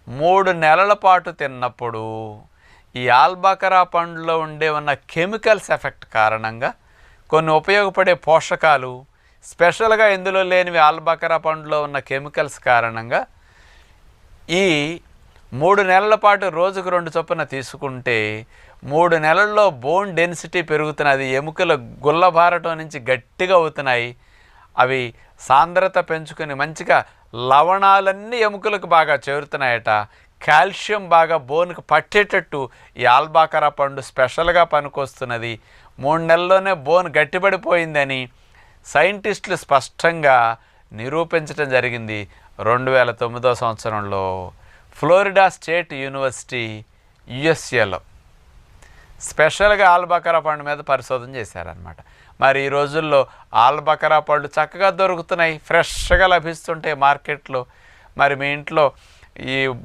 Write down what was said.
3 నెలల పాటు తిన్నప్పుడు ఈ ఆల్బకరా పండులో ఉన్న కెమికల్స్ ఎఫెక్ట్ కారణంగా కొన్ని ఉపయోగపడే పోషకాలు, స్పెషల్గా ఇందులో లేనివి ఆల్బకరా పండులో ఉన్న కెమికల్స్ కారణంగా ఈ 3 నెలల పాటు రోజుకు 2 చొప్పున తీసుకుంటే 3 నెలల్లో బోన్ డెన్సిటీ పెరుగుతున్నది. ఎముకలు గుల్లబారటం నుంచి గట్టిగా అవుతున్నాయి. అవి సాంద్రత పెంచుకొని మంచిగా లవణాలన్నీ ఎముకలకు బాగా చేరుతున్నాయట. కాల్షియం బాగా బోన్కి పట్టేటట్టు ఈ ఆల్బకరా పండు స్పెషల్గా పనికొస్తున్నది. 3 నెలల్లోనే బోన్ గట్టిపడిపోయిందని సైంటిస్టులు స్పష్టంగా నిరూపించడం జరిగింది 2009 సంవత్సరంలో ఫ్లోరిడా స్టేట్ యూనివర్సిటీ యుఎస్ఏలో స్పెషల్గా ఆల్బకరా పండు మీద పరిశోధన చేశారనమాట. మరి ఈ రోజుల్లో ఆల్బకరా పళ్ళు చక్కగా దొరుకుతున్నాయి, ఫ్రెష్గా లభిస్తుంటాయి మార్కెట్లో. మరి మీ ఇంట్లో ఈ